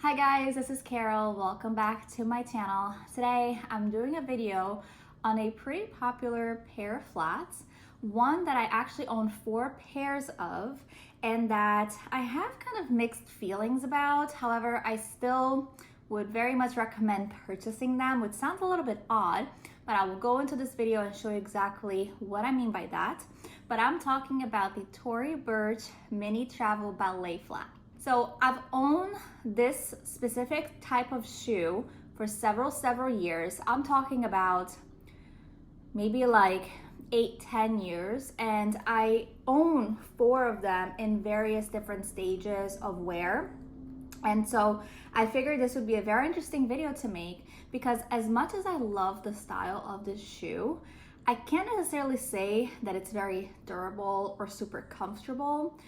Hi guys, this is Carol. Welcome back to my channel. Today I'm doing a video on a pretty popular pair of flats, one that I actually own 4 pairs of and that I have kind of mixed feelings about. However, I still would very much recommend purchasing them, which sounds a little bit odd, but I will go into this video and show you exactly what I mean by that. But I'm talking about the Tory Burch Minnie Travel Ballet flat. So I've owned this specific type of shoe for several years. I'm talking about maybe like 8-10 years, and I own 4 of them in various different stages of wear. And so I figured this would be a very interesting video to make because as much as I love the style of this shoe, I can't necessarily say that it's very durable or super comfortable.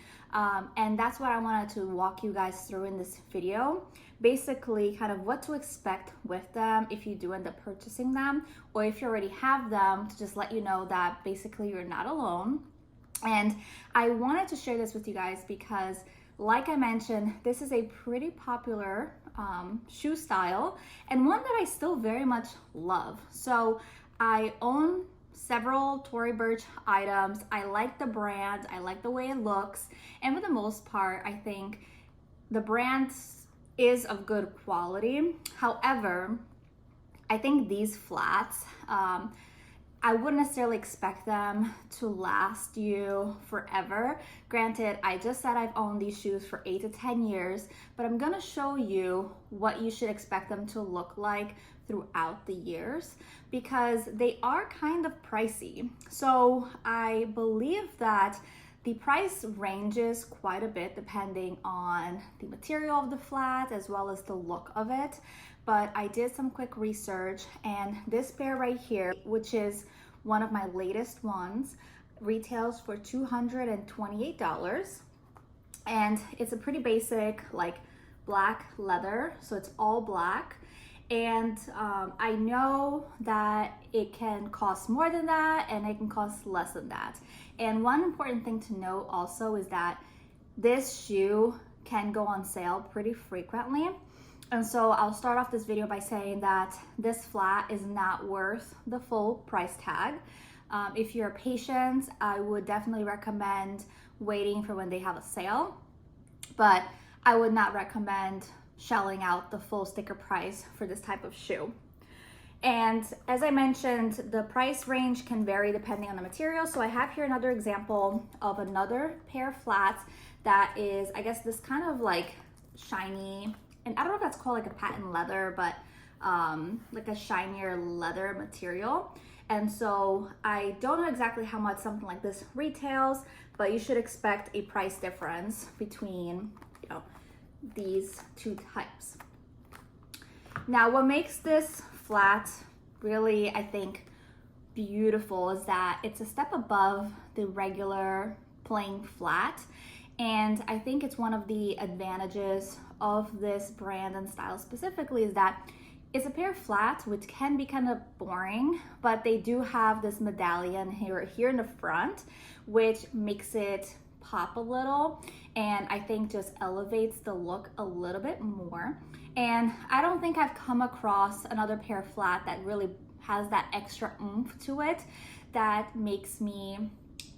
And that's what I wanted to walk you guys through in this video. Basically, kind of what to expect with them if you do end up purchasing them, or if you already have them, to just let you know that basically you're not alone. And I wanted to share this with you guys because, like I mentioned, this is a pretty popular shoe style and one that I still very much love. So I own several Tory Burch items. I like the brand, I like the way it looks, and for the most part, I think the brand is of good quality. However, I think these flats, I wouldn't necessarily expect them to last you forever. Granted, I just said I've owned these shoes for 8 to 10 years, but I'm gonna show you what you should expect them to look like throughout the years because they are kind of pricey. So I believe that the price ranges quite a bit depending on the material of the flat as well as the look of it. But I did some quick research, and this pair right here, which is one of my latest ones, retails for $228. And it's a pretty basic like black leather, so it's all black. And I know that it can cost more than that and it can cost less than that. And one important thing to note also is that this shoe can go on sale pretty frequently. And so I'll start off this video by saying that this flat is not worth the full price tag. If you're patient, I would definitely recommend waiting for when they have a sale, but I would not recommend shelling out the full sticker price for this type of shoe. And as I mentioned, the price range can vary depending on the material. So I have here another example of another pair of flats that is, I guess, this kind of like shiny, and I don't know if that's called like a patent leather, but like a shinier leather material. And so I don't know exactly how much something like this retails, but you should expect a price difference between, you know, these 2 types. Now, what makes this flat really, I think, beautiful is that it's a step above the regular plain flat. And I think it's one of the advantages of this brand and style specifically is that it's a pair of flats, which can be kind of boring, but they do have this medallion here in the front, which makes it pop a little, and I think just elevates the look a little bit more. And I don't think I've come across another pair of flat that really has that extra oomph to it that makes me,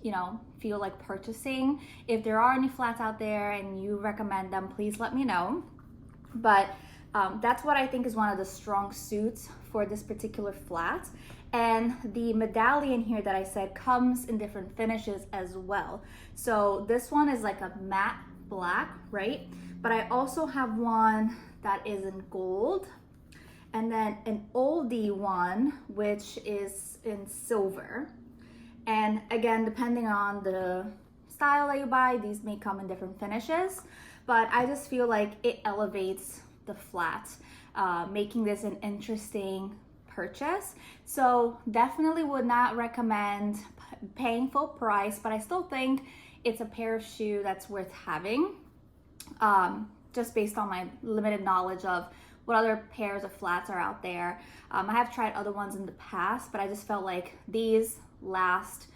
you know, feel like purchasing. If there are any flats out there and you recommend them, please let me know. But that's what I think is one of the strong suits for this particular flat. And the medallion here that I said comes in different finishes as well. So this one is like a matte black, right? But I also have one that is in gold, and then an oldie one, which is in silver. And again, depending on the style that you buy, these may come in different finishes, but I just feel like it elevates the flat, making this an interesting purchase. So definitely would not recommend paying full price, but I still think it's a pair of shoe that's worth having, just based on my limited knowledge of what other pairs of flats are out there. I have tried other ones in the past, but I just felt like these last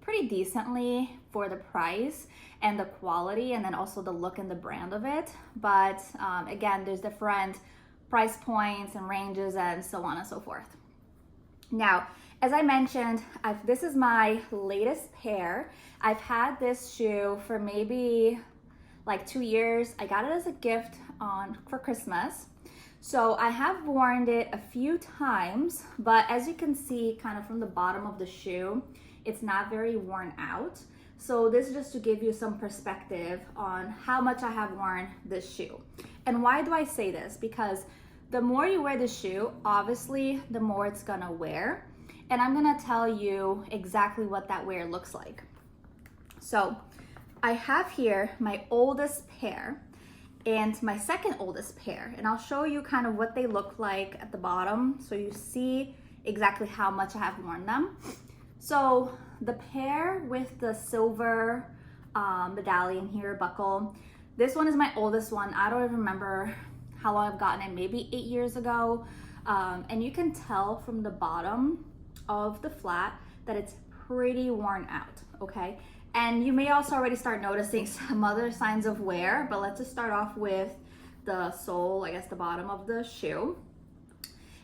pretty decently for the price and the quality, and then also the look and the brand of it. But again, there's different price points and ranges and so on and so forth. Now, as I mentioned, this is my latest pair. I've had this shoe for maybe like 2 years. I got it as a gift for Christmas. So I have worn it a few times, but as you can see kind of from the bottom of the shoe, it's not very worn out. So this is just to give you some perspective on how much I have worn this shoe. And why do I say this? Because the more you wear the shoe, obviously, the more it's gonna wear. And I'm gonna tell you exactly what that wear looks like. So I have here my oldest pair and my second oldest pair, and I'll show you kind of what they look like at the bottom so you see exactly how much I have worn them. So the pair with the silver medallion here, buckle, this one is my oldest one. I don't even remember how long I've gotten it, maybe 8 years ago. And you can tell from the bottom of the flat that it's pretty worn out, okay? And you may also already start noticing some other signs of wear, but let's just start off with the sole, I guess the bottom of the shoe.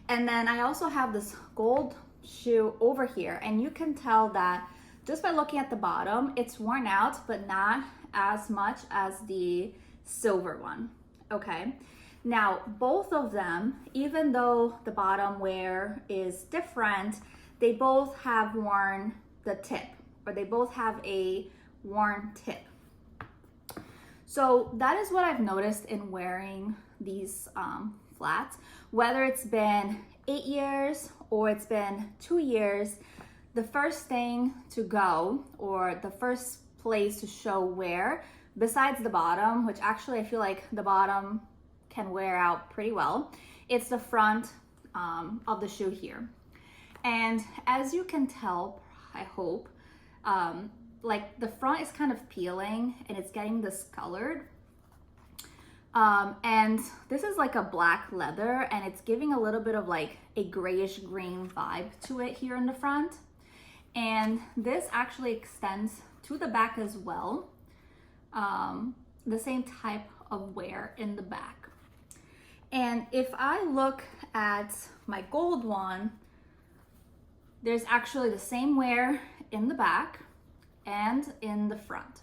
And then I also have this gold shoe over here, and you can tell that just by looking at the bottom, it's worn out, but not as much as the silver one, okay? Now, both of them, even though the bottom wear is different, they both have worn the tip, or they both have a worn tip. So that is what I've noticed in wearing these flats. Whether it's been 8 years or it's been 2 years, the first thing to go, or the first place to show wear, besides the bottom, which actually I feel like the bottom can wear out pretty well, it's the front of the shoe here. And as you can tell, I hope, like the front is kind of peeling and it's getting discolored. And this is like a black leather, and it's giving a little bit of like a grayish green vibe to it here in the front. And this actually extends to the back as well. The same type of wear in the back. And if I look at my gold one, there's actually the same wear in the back and in the front.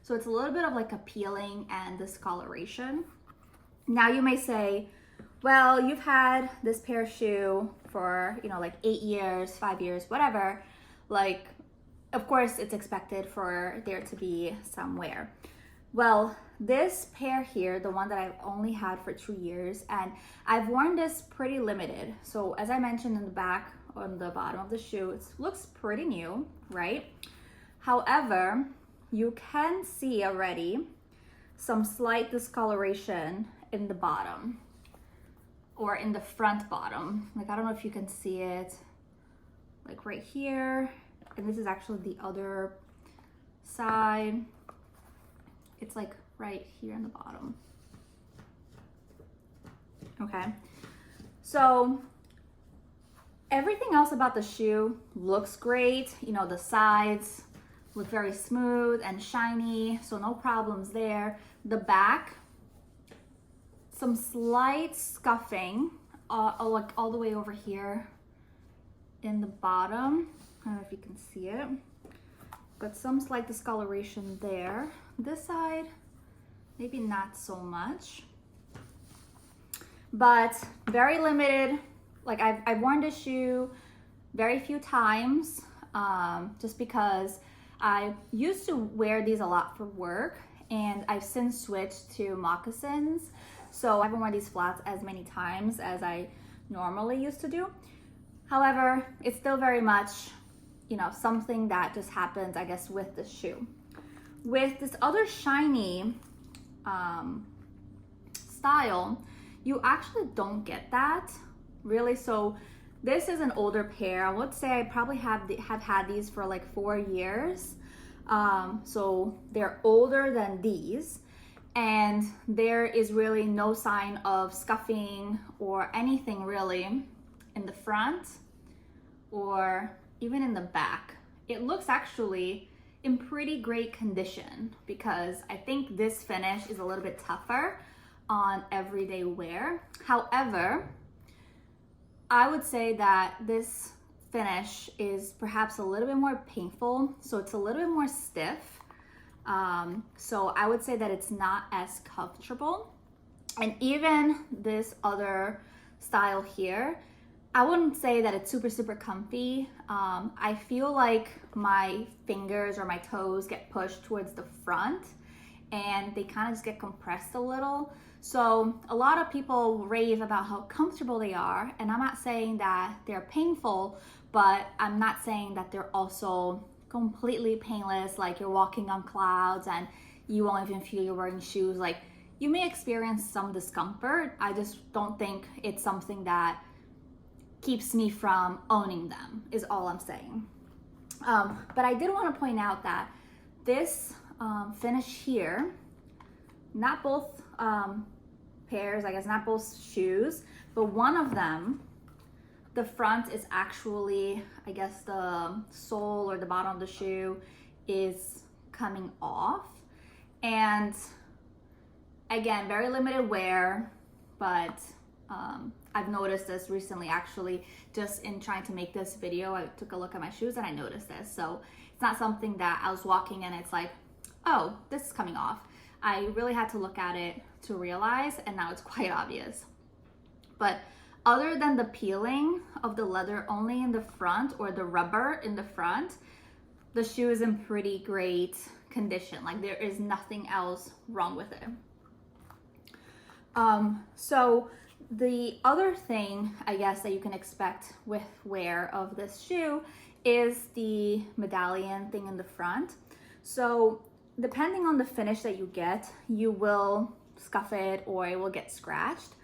So it's a little bit of like a peeling and discoloration. Now you may say, well, you've had this pair of shoe for, you know, like 8 years, 5 years, whatever. Like, of course it's expected for there to be some wear. Well, this pair here, the one that I've only had for 2 years, and I've worn this pretty limited. So as I mentioned in the back, on the bottom of the shoe, it looks pretty new, right? However, you can see already some slight discoloration in the bottom, or in the front bottom. Like, I don't know if you can see it, like right here. And this is actually the other side. It's like right here in the bottom. Okay, so everything else about the shoe looks great. You know, the sides look very smooth and shiny, so no problems there. The back, some slight scuffing, like all the way over here in the bottom. I don't know if you can see it, but some slight discoloration there. This side, maybe not so much, but very limited. Like I've worn this shoe very few times, just because I used to wear these a lot for work, and I've since switched to moccasins. So I haven't worn these flats as many times as I normally used to do. However, it's still very much, you know, something that just happens, I guess, with the shoe. With this other shiny style, you actually don't get that, really. So this is an older pair. I would say I probably have had these for like 4 years. So they're older than these, and there is really no sign of scuffing or anything really in the front or even in the back. it looks actually in pretty great condition, because I think this finish is a little bit tougher on everyday wear. However, I would say that this finish is perhaps a little bit more painful, so it's a little bit more stiff. So I would say that it's not as comfortable. And even this other style here, I wouldn't say that it's super comfy. I feel like my fingers or my toes get pushed towards the front and they kind of just get compressed a little. So a lot of people rave about how comfortable they are, and I'm not saying that they're painful, but I'm not saying that they're also completely painless, like you're walking on clouds and you won't even feel you're wearing shoes. Like, you may experience some discomfort. I just don't think it's something that keeps me from owning them, is all I'm saying. But I did want to point out that this finish here, not both pairs, I guess not both shoes, but one of them, the front is actually, I guess the sole or the bottom of the shoe is coming off. And again, very limited wear, but I've noticed this recently, actually, just in trying to make this video. I took a look at my shoes and I noticed this. So it's not something that I was walking and it's like, oh, this is coming off. I really had to look at it to realize, and now it's quite obvious. But other than the peeling of the leather only in the front, or the rubber in the front, the shoe is in pretty great condition. Like, there is nothing else wrong with it. So the other thing, I guess, that you can expect with wear of this shoe is the medallion thing in the front. So depending on the finish that you get, you will scuff it or it will get scratched.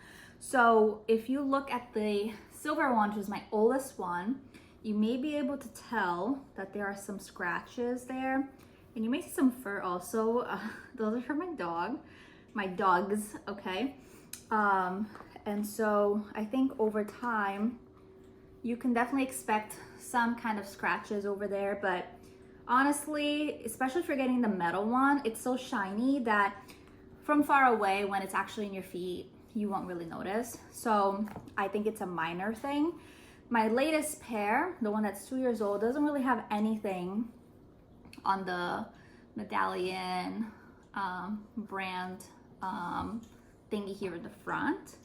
So if you look at the silver one, which is my oldest one, you may be able to tell that there are some scratches there, and you may see some fur also. Those are for my dogs, okay? And so I think over time, you can definitely expect some kind of scratches over there, but honestly, especially if you're getting the metal one, it's so shiny that from far away, when it's actually in your feet, you won't really notice. So I think it's a minor thing. My latest pair, the one that's 2 years old, doesn't really have anything on the medallion brand thingy here in the front.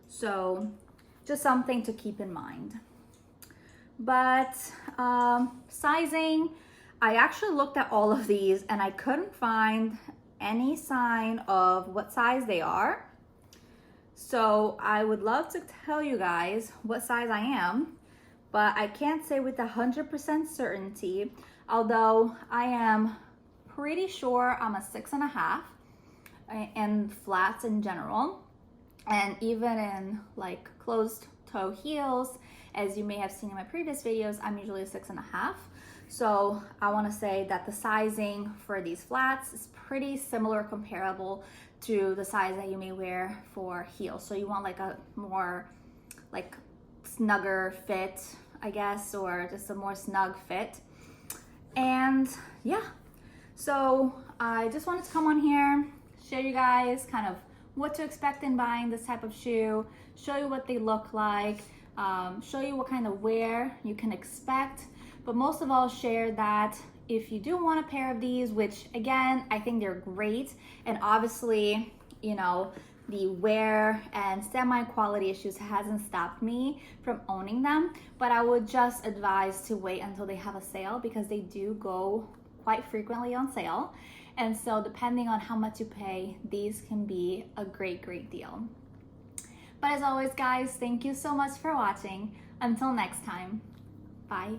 So just something to keep in mind. But sizing, I actually looked at all of these and I couldn't find any sign of what size they are. So I would love to tell you guys what size I am, but I can't say with 100% certainty, although I am pretty sure I'm a 6.5 in flats in general. And even in like closed toe heels, as you may have seen in my previous videos, I'm usually a 6.5. So I want to say that the sizing for these flats is pretty similar, comparable to the size that you may wear for heels. So you want like a more like snugger fit, I guess, or just a more snug fit. And yeah, so I just wanted to come on here, show you guys kind of what to expect in buying this type of shoe, show you what they look like, show you what kind of wear you can expect, but most of all share that if you do want a pair of these, which again, I think they're great, and obviously, you know, the wear and semi-quality issues hasn't stopped me from owning them, but I would just advise to wait until they have a sale, because they do go quite frequently on sale. And so depending on how much you pay, these can be a great deal. But as always, guys, thank you so much for watching. Until next time, bye.